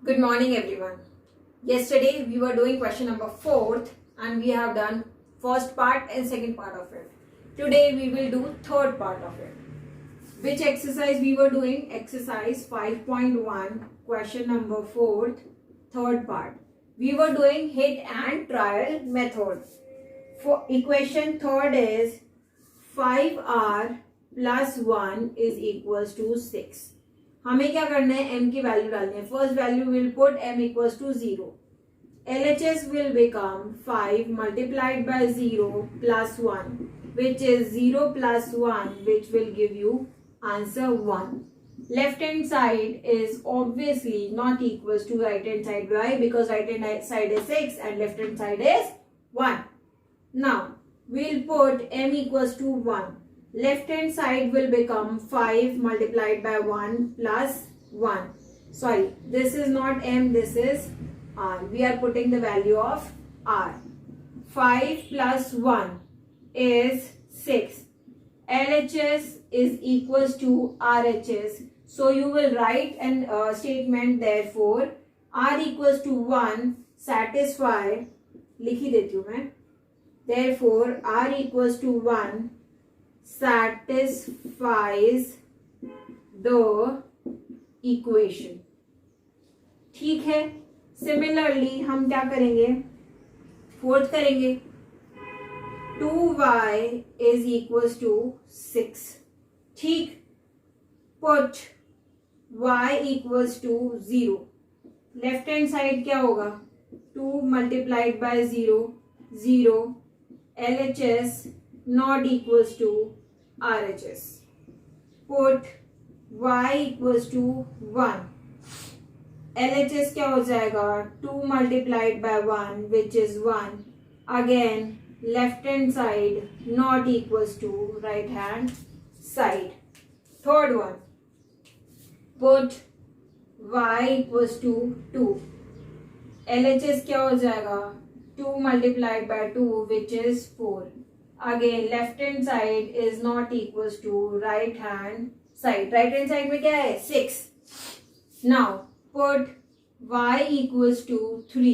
Good morning everyone. Yesterday we were doing question number 4th and we have done first part and second part of it. Today we will do third part of it. Which exercise we were doing? Exercise 5.1 question number 4th third part. We were doing hit and trial method. For equation third is 5r plus 1 is equals to 6. हमें क्या करना है, m की value डालनी है. First value will put m equals to 0. LHS will become 5 multiplied by 0 plus 1 which is 0 plus 1 which will give you answer 1. Left hand side is obviously not equals to right hand side. Why? Because right hand side is 6 and left hand side is 1. Now we'll put m equals to 1. Left hand side will become 5 multiplied by 1 plus 1. Sorry, this is not m, this is r. We are putting the value of r. 5 plus 1 is 6. LHS is equals to RHS. So you will write an statement therefore r equals to 1 satisfy. लिख ही देती हूँ मैं. Therefore r equals to 1 satisfies the equation. ठीक है. Similarly हम क्या करेंगे, fourth करेंगे. 2y is equals to 6. ठीक. Put y equals to 0. Left hand side क्या होगा, 2 multiplied by 0 0. LHS not equals to RHS. Put y equals to 1. LHS क्या हो जाएगा, 2 multiplied by 1 which is 1. Again left hand side not equals to right hand side. Third one, put y equals to 2. LHS क्या हो जाएगा, 2 multiplied by 2 which is 4. Again left hand side is not equals to right hand side. Right hand side में क्या है, 6. Now put y equals to 3.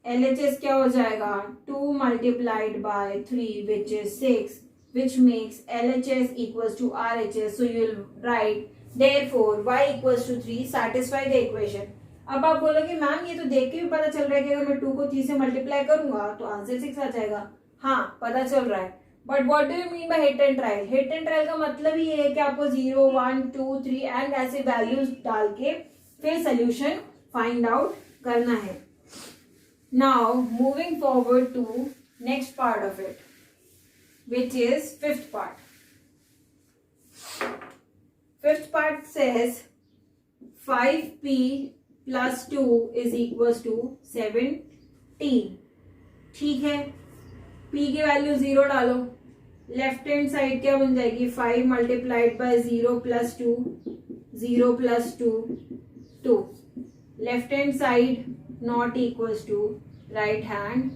LHS क्या हो जाएगा, 2 multiplied by 3 which is 6 which makes LHS equals to RHS. So you will write therefore y equals to 3 satisfy the equation. अब आप बोलोगे ma'am ये तो देख के भी पता चल रहा है कि अगर मैं 2 को 3 से मल्टीप्लाई करूंगा तो आंसर 6 आ जाएगा. हाँ पता चल रहा है, but what do you mean by hit and trial? Hit and trial का मतलब ही है कि आपको 0 1 2 3 एंड ऐसे वैल्यूज डाल के फिर सोल्यूशन फाइंड आउट करना है. Now moving forward to next part of it which is fifth part. Fifth part says 5p plus 2 is equals to 17. ठीक है. p की वैल्यू 0 डालो. लेफ्ट हैंड साइड क्या बन जाएगी, 5 multiplied by 0 plus 2 0 plus 2 2. Left hand side not equals to right hand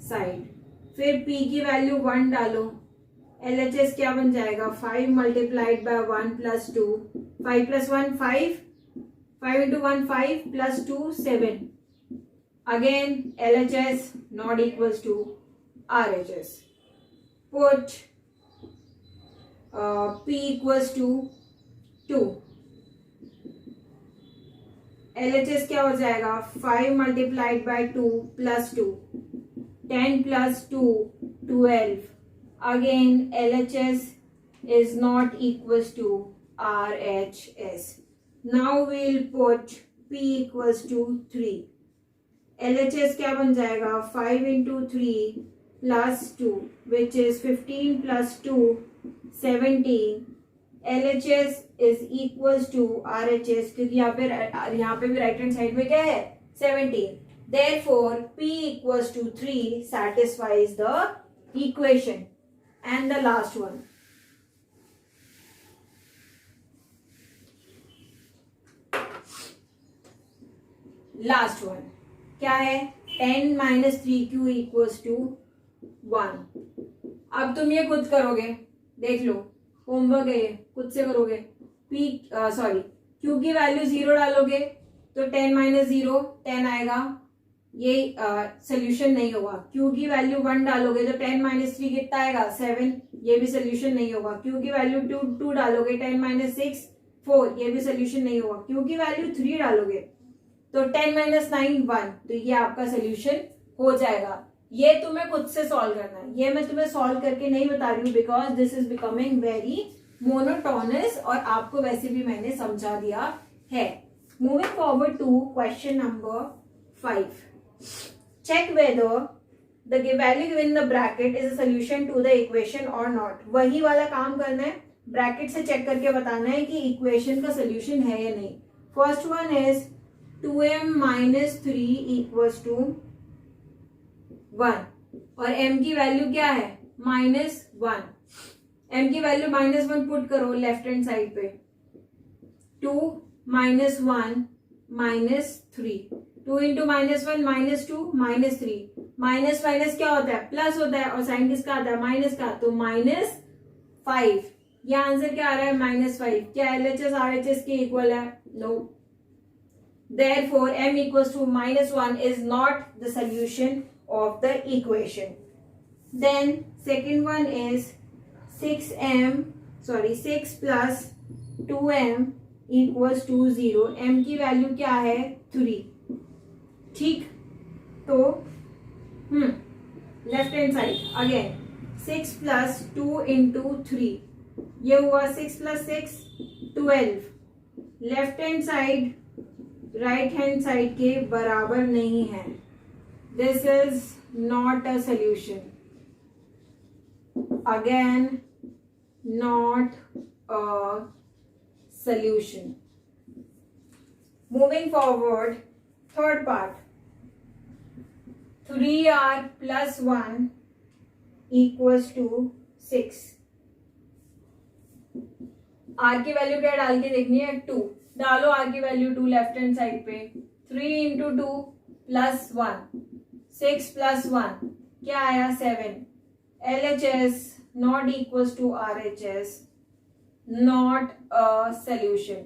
side. फिर p की value 1 डालो. LHS क्या बन जाएगा, 5 multiplied by 1 plus 2. 5 plus 1 5. 5 into 1 5 plus 2 7. Again LHS not equals to RHS. Put p equals to 2. LHS क्या हो जाएगा, 5 multiplied by 2 plus 2. 10 plus 2 12. Again LHS is not equals to RHS. Now we'll put p equals to 3. LHS क्या बन जाएगा, 5 into 3 plus 2 which is 15 plus 2 17. LHS is equals to RHS क्योंकि यहाँ पे भी राइट हैंड साइड में क्या है, 17. Therefore p equals to 3 satisfies the equation. And the last one, last one क्या है, 10 minus 3q equals to 1. अब तुम ये खुद करोगे, देख लो होमवर्क है, खुद से करोगे. q की वैल्यू 0 डालोगे तो 10 माइनस 0 10 आएगा, ये सोल्यूशन नहीं होगा। क्यू की वैल्यू 1 डालोगे तो 10 माइनस 3 कितना आएगा 7, ये भी सोल्यूशन नहीं होगा। क्यू की वैल्यू 2 डालोगे 10 माइनस 6 4, ये भी सोल्यूशन नहीं होगा। क्यू की वैल्यू 3 डालोगे तो 10 माइनस 9 1, तो ये आपका सोल्यूशन हो जाएगा। ये तुम्हें खुद से सॉल्व करना है, ये मैं तुम्हें सॉल्व करके नहीं बता रही हूँ because this is becoming very monotonous और आपको वैसे भी मैंने समझा दिया है। Moving forward to question number 5, check whether the value given in the bracket is a solution to the equation or not। वही वाला काम करना है, ब्रैकेट से चेक करके बताना है कि इक्वेशन का सोल्यूशन है या नहीं। First one is 2m minus 3 equals to 1 और m की वैल्यू क्या है -1। m की वैल्यू -1 पुट करो लेफ्ट हैंड साइड पे, 2 minus 1 minus 3, 2 into -1 -2 -3, minus minus क्या होता है प्लस होता है और साइन किसका आता है माइनस का, तो -5। ये आंसर क्या आ रहा है -5। क्या LHS RHS के इक्वल है? No. Therefore m equals to -1 is not the solution of the equation. Then second one is 6 plus 2m equals to 0। m की वैल्यू क्या है 3। ठीक, तो left hand side again 6 plus 2 into 3, ये हुआ 6 plus 6 12। Left hand side right hand side के बराबर नहीं है, this is not a solution. Again not a solution. Moving forward, third part, 3r plus 1 equals to 6। r की value क्या डाल के देखनी है 2, डालो r की वैल्यू 2 लेफ्ट हैंड साइड पे, 3 इंटू 2 प्लस 1, 6 प्लस 1 क्या आया 7। LHS not equals to RHS, not a solution.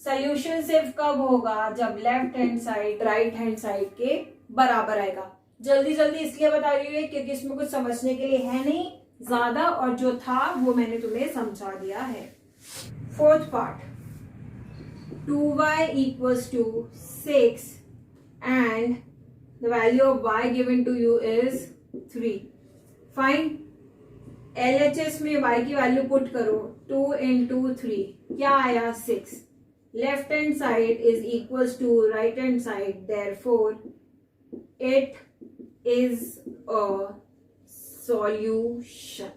Solution सिर्फ कब होगा जब left hand side right hand side के बराबर आएगा। जल्दी जल्दी इसलिए बता रही हूँ क्योंकि इसमें कुछ समझने के लिए है नहीं ज्यादा, और जो था वो मैंने तुम्हें समझा दिया है। Fourth part, 2y equals to 6 and the value of y given to you is 3। Fine, LHS में y की वैल्यू पुट करो, 2 into 3 क्या आया 6। Left hand side is equals to right hand side, therefore it is a solution।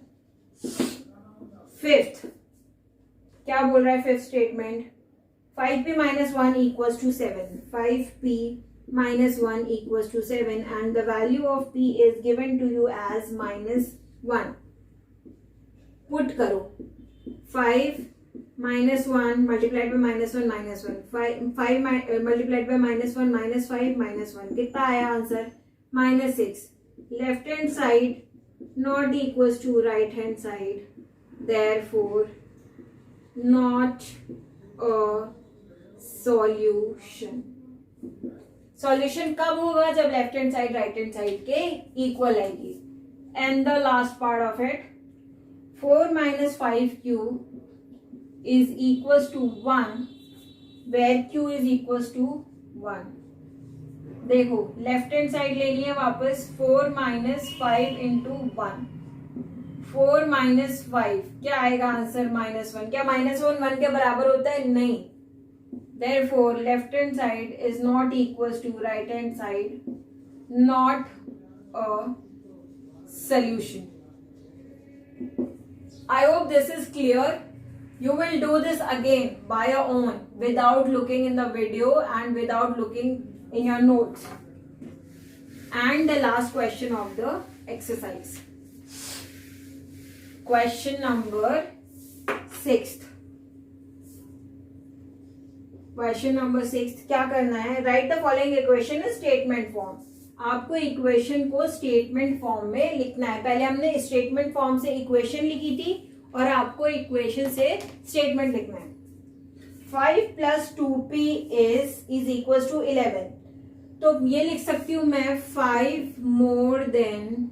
Fifth क्या बोल रहा है fifth statement, 5p minus 1 equals to 7। 5p minus 1 equals to 7 and the value of p is given to you as -1। Put करो 5 minus 1 multiplied by -1 -1, 5 multiplied by -1 -5 -1 कितना आया answer -6। Left hand side not equals to right hand side, therefore not a solution. Solution कब होगा जब left hand side right hand side के equal आएगी। And the last part of it, 4 minus 5q is equals to 1 where q is equals to 1। देखो left hand side लेनी है वापस, 4 minus 5 into 1, 4 minus 5 क्या आएगा आंसर -1। क्या -1 1 के बराबर होता है? नहीं। Therefore left hand side is not equals to right hand side, not a solution। I hope this is clear। You will do this again by your own without looking in the video and without looking in your notes। And the last question of the exercise, question number 6। Question number 6 क्या करना है, right the following equation in statement form. आपको equation को statement form में लिखना है। पहले हमने स्टेटमेंट फॉर्म से इक्वेशन लिखी थी और आपको इक्वेशन से स्टेटमेंट लिखना है। 5 plus 2p is equal to 11. तो ये लिख सकती हूं मैं 5 more than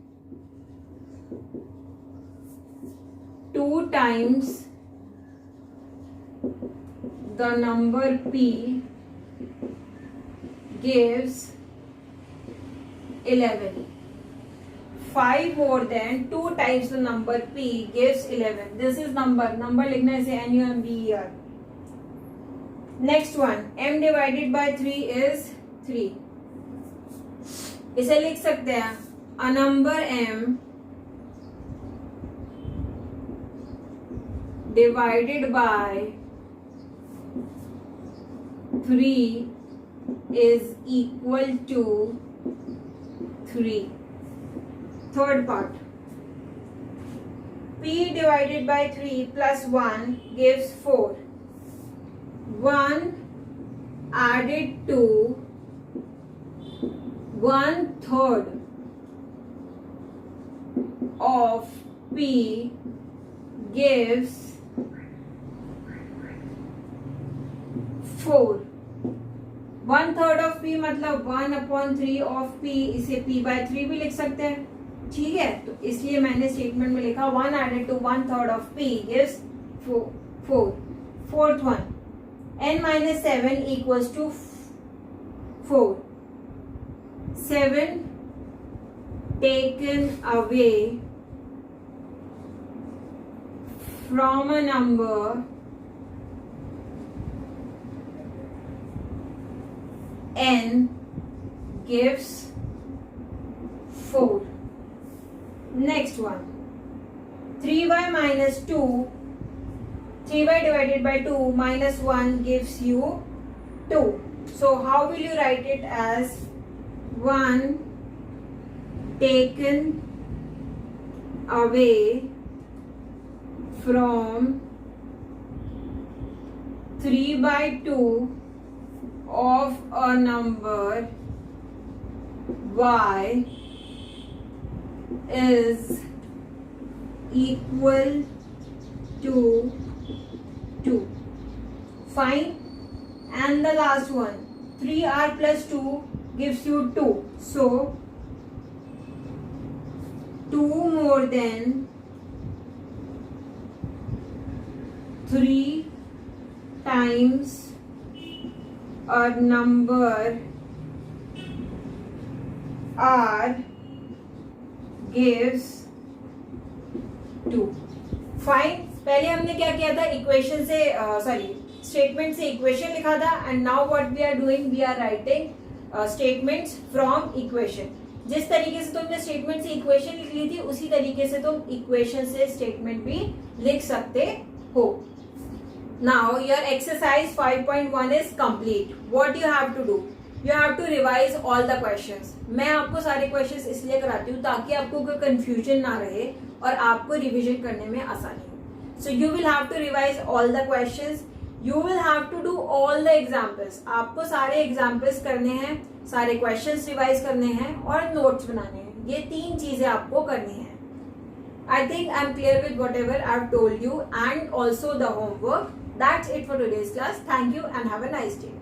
2 times the number p gives 11. 5 more than 2 times the number p gives 11. This is number लिखना है इसे NUMBER. Next one, m divided by 3 is 3. इसे लिख सकते हैं a number m divided by 3 is equal to 3. Third part, p divided by 3 plus 1 gives 4. 1 added to 1/3 of p gives 4. 1/3 of p मतलब 1/3 of p, इसे p by 3 भी लिख सकते हैं. ठीक है, तो इसलिए मैंने स्टेटमेंट में लिखा 1 added to 1/3 of p gives 4. Fourth one, n minus 7 equals to 4. 7 taken away from a number n gives 4. Next one, 3y minus 2, 3y divided by 2 minus 1 gives you 2. So how will you write it? As 1 taken away from 3 by 2 of a number y is equal to 2. Fine. And the last one, 3r plus 2 gives you 2. So 2 more than 3 times a number r gives 2. Fine. पहले हमने क्या किया था, equation से statement से equation लिखा था, and now what we are doing, we are writing statements from equation. जिस तरीके से तुमने स्टेटमेंट से इक्वेशन लिख ली थी उसी तरीके से तुम इक्वेशन से स्टेटमेंट भी लिख सकते हो. Now your exercise 5.1 is complete. What you have to do, you have to revise all the questions. मैं आपको सारे क्वेश्चंस इसलिए कराती हूँ ताकि आपको कोई कंफ्यूजन ना रहे और आपको रिवीजन करने में आसानी हो. So you will have to revise all the questions, you will have to do all the examples. आपको सारे एग्जाम्पल्स करने हैं, सारे क्वेश्चंस रिवाइज करने हैं और नोट्स बनाने हैं. ये 3 चीजें आपको करनी है. I think I'm clear with whatever I've told you and also the homework. That's it for today's class. Thank you and have a nice day.